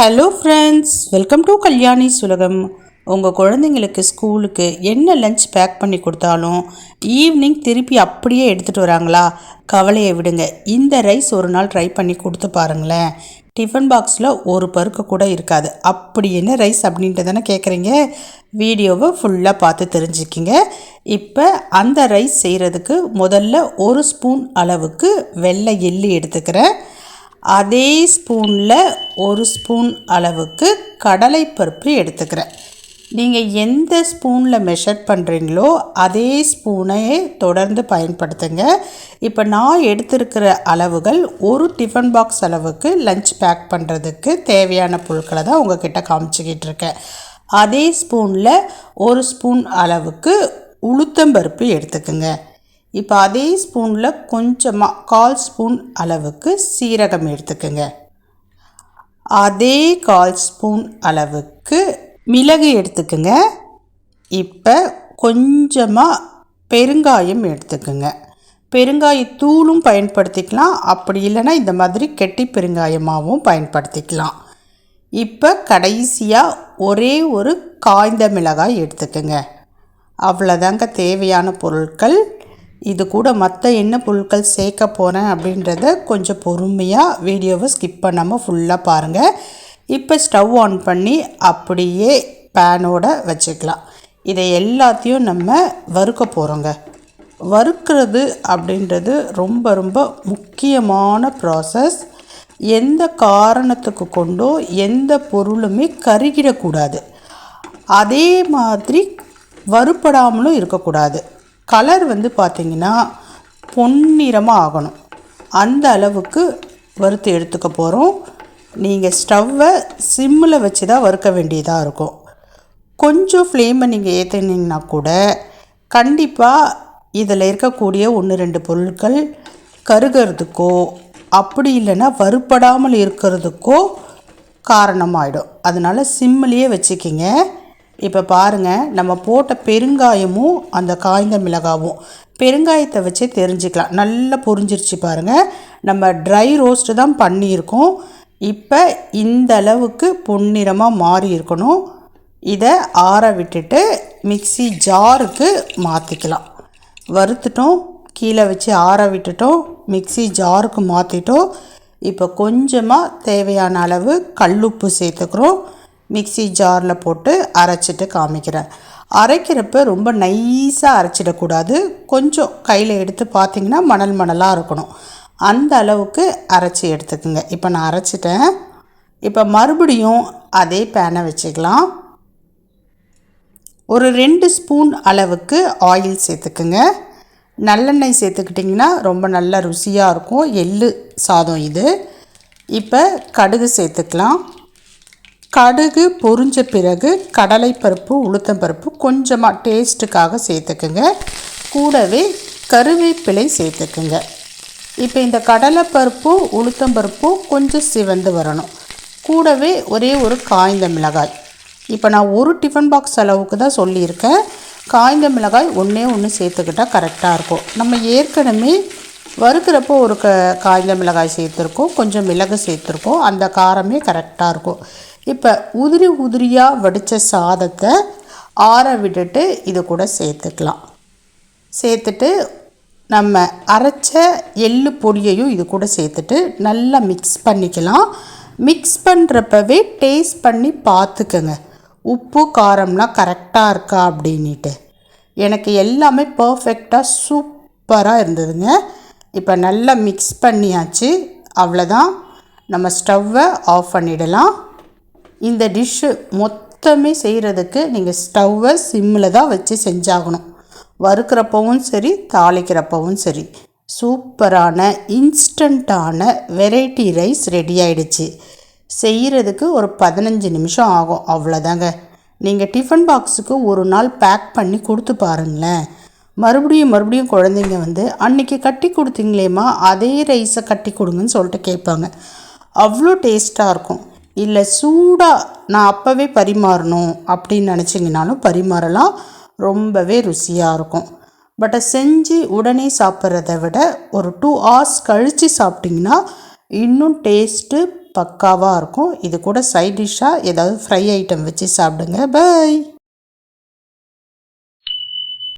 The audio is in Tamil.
Hello friends, welcome to Kalyani சுலகம். உங்கள் குழந்தைங்களுக்கு ஸ்கூலுக்கு என்ன லஞ்ச் பேக் பண்ணி கொடுத்தாலும் ஈவினிங் திருப்பி அப்படியே எடுத்துகிட்டு வராங்களா? கவலையை விடுங்க. இந்த ரைஸ் ஒரு நாள் ட்ரை பண்ணி கொடுத்து பாருங்களேன். டிஃபன் பாக்ஸில் ஒரு பருக்கு கூட இருக்காது. அப்படி என்ன ரைஸ் அப்படின்ட்டு தானே கேட்குறீங்க? வீடியோவை ஃபுல்லாக பார்த்து தெரிஞ்சுக்கிங்க. இப்போ அந்த ரைஸ் செய்கிறதுக்கு முதல்ல ஒரு ஸ்பூன் அளவுக்கு வெள்ளை எள்ளு எடுத்துக்கிறேன். அதே ஸ்பூனில் ஒரு ஸ்பூன் அளவுக்கு கடலைப்பருப்பு எடுத்துக்கிறேன். நீங்கள் எந்த ஸ்பூனில் மெஷர் பண்ணுறீங்களோ அதே ஸ்பூனை தொடர்ந்து பயன்படுத்துங்க. இப்போ நான் எடுத்திருக்கிற அளவுகள் ஒரு டிஃபன் பாக்ஸ் அளவுக்கு லஞ்ச் பேக் பண்ணுறதுக்கு தேவையான பொருட்களை தான் உங்ககிட்ட காமிச்சிக்கிட்டு இருக்கேன். அதே ஸ்பூனில் ஒரு ஸ்பூன் அளவுக்கு உளுத்தம்பருப்பு எடுத்துக்குங்க. இப்போ அதே ஸ்பூனில் கொஞ்சமாக 1/4 ஸ்பூன் அளவுக்கு சீரகம் எடுத்துக்கோங்க. அதே 1/4 ஸ்பூன் அளவுக்கு மிளகு எடுத்துக்கோங்க. இப்போ கொஞ்சமாக பெருங்காயம் எடுத்துக்கோங்க. பெருங்காயத்தூளும் பயன்படுத்திக்கலாம், அப்படி இல்லைன்னா இந்த மாதிரி கெட்டி பெருங்காயமாகவும் பயன்படுத்திக்கலாம். இப்போ கடைசியாக ஒரே ஒரு காய்ந்த மிளகாய் எடுத்துக்கோங்க. அவ்வளோதாங்க தேவையான பொருட்கள். இது கூட மற்ற என்ன பொருட்கள் சேர்க்க போகிறேன் அப்படின்றத கொஞ்சம் பொறுமையாக வீடியோவை ஸ்கிப் பண்ணாமல் ஃபுல்லாக பாருங்கள். இப்போ ஸ்டவ் ஆன் பண்ணி அப்படியே பேனோட வச்சுக்கலாம். இதை எல்லாத்தையும் நம்ம வறுக்க போகிறோங்க. வறுக்கிறது அப்படின்றது ரொம்ப ரொம்ப முக்கியமான ப்ராசஸ். எந்த காரணத்துக்கு கொண்டோ எந்த பொருளுமே கருகிடக்கூடாது. அதே மாதிரி வறுப்படாமலும் இருக்கக்கூடாது. கலர் பார்த்திங்கன்னா பொன்னிறமாக ஆகணும். அந்த அளவுக்கு வறுத்து எடுத்துக்க போகிறோம். நீங்கள் ஸ்டவ்வை சிம்மில் வச்சு தான் வறுக்க வேண்டியதாக இருக்கும். கொஞ்சம் ஃப்ளேமை நீங்கள் ஏற்றினீங்கன்னா கூட கண்டிப்பாக இதில் இருக்கக்கூடிய 1-2 பொருட்கள் கருகிறதுக்கோ அப்படி இல்லைன்னா வறுப்படாமல் இருக்கிறதுக்கோ காரணமாயிடும். அதனால் சிம்மிலேயே வச்சுக்கிங்க. இப்போ பாருங்கள், நம்ம போட்ட பெருங்காயமும் அந்த காய்ந்த மிளகாவும் பெருங்காயத்தை வச்சே தெரிஞ்சுக்கலாம். நல்லா பொரிஞ்சிருச்சு பாருங்கள். நம்ம ட்ரை ரோஸ்ட்டு தான் பண்ணியிருக்கோம். இப்போ இந்த அளவுக்கு பொன்னிறமாக மாறி இருக்கணும். இதை ஆற விட்டுட்டு மிக்ஸி ஜாருக்கு மாற்றிக்கலாம். வறுத்துட்டோம், கீழே வச்சு ஆற விட்டுட்டோம், மிக்ஸி ஜாருக்கு மாற்றிட்டோம். இப்போ கொஞ்சமாக தேவையான அளவு கல்லுப்பு சேர்த்துக்கிறோம். மிக்ஸி ஜாரில் போட்டு அரைச்சிட்டு காமிக்கிறேன். அரைக்கிறப்ப ரொம்ப நைஸாக அரைச்சிடக்கூடாது. கொஞ்சம் கையில் எடுத்து பார்த்திங்கன்னா மணலாக இருக்கணும். அந்த அளவுக்கு அரைச்சி எடுத்துக்குங்க. இப்போ நான் அரைச்சிட்டேன். இப்போ மறுபடியும் அதே பேனை வச்சுக்கலாம். ஒரு 2 ஸ்பூன் அளவுக்கு ஆயில் சேர்த்துக்குங்க. நல்லெண்ணெய் சேர்த்துக்கிட்டிங்கன்னா ரொம்ப நல்ல ருசியாக இருக்கும். எள்ளு சாதம் இது. இப்போ கடுகு சேர்த்துக்கலாம். கடுகு பொரிஞ்ச பிறகு கடலைப்பருப்பு உளுத்தம்பருப்பு கொஞ்சமாக டேஸ்ட்டுக்காக சேர்த்துக்குங்க. கூடவே கருவேப்பிலை சேர்த்துக்குங்க. இப்போ இந்த கடலைப்பருப்பு உளுத்தம்பருப்பு கொஞ்சம் சிவந்து வரணும். கூடவே ஒரே ஒரு காய்ந்த மிளகாய். இப்போ நான் ஒரு டிஃபன் பாக்ஸ் அளவுக்கு தான் சொல்லியிருக்கேன். காய்ந்த மிளகாய் ஒன்று சேர்த்துக்கிட்டால் கரெக்டாக இருக்கும். நம்ம ஏற்கனவே வறுக்கிறப்போ ஒரு காய்ந்த மிளகாய் சேர்த்துருக்கோம், கொஞ்சம் மிளகு சேர்த்துருக்கோம். அந்த காரமே கரெக்டாக இருக்கும். இப்போ உதிரியாக வடித்த சாதத்தை ஆற விட்டுட்டு இது கூட சேர்த்துக்கலாம். சேர்த்துட்டு நம்ம அரைச்ச எள்ளு பொடியையும் இது கூட சேர்த்துட்டு நல்லா மிக்ஸ் பண்ணிக்கலாம். மிக்ஸ் பண்ணுறப்பவே டேஸ்ட் பண்ணி பார்த்துக்கங்க, உப்பு காரம்லாம் கரெக்டாக இருக்கா அப்படின்ட்டு. எனக்கு எல்லாமே பர்ஃபெக்டாக சூப்பராக இருந்ததுங்க. இப்போ நல்லா மிக்ஸ் பண்ணியாச்சு. அவ்வளோதான், நம்ம ஸ்டவ்வை ஆஃப் பண்ணிடலாம். இந்த டிஷ்ஷு மொத்தமே செய்கிறதுக்கு நீங்கள் ஸ்டவ்வை சிம்மில் தான் வச்சு செஞ்சாகணும். வறுக்கிறப்பவும் சரி, தாளிக்கிறப்பவும் சரி. சூப்பரான இன்ஸ்டண்ட்டான வெரைட்டி ரைஸ் ரெடி ஆகிடுச்சு. செய்கிறதுக்கு ஒரு 15 நிமிஷம் ஆகும். அவ்வளோதாங்க. நீங்கள் டிஃபன் பாக்ஸுக்கு ஒரு நாள் பேக் பண்ணி கொடுத்து பாருங்களேன். மறுபடியும் குழந்தைங்க அன்றைக்கி கட்டி கொடுத்தீங்களேம்மா அதே ரைஸை கட்டி கொடுங்கன்னு சொல்லிட்டு கேட்பாங்க. அவ்வளோ டேஸ்ட்டாக இருக்கும். இல்லை சூடாக நான் அப்போவே பரிமாறணும் அப்படின்னு நினச்சிங்கனாலும் பரிமாறலாம். ரொம்பவே ருசியாக இருக்கும். பட் செஞ்சு உடனே சாப்பிட்றத விட ஒரு 2 hours கழித்து சாப்பிட்டிங்கன்னா இன்னும் டேஸ்ட்டு பக்காவாக இருக்கும். இது கூட சைட் டிஷ்ஷாக ஏதாவது ஃப்ரை ஐட்டம் வச்சு சாப்பிடுங்க. பை.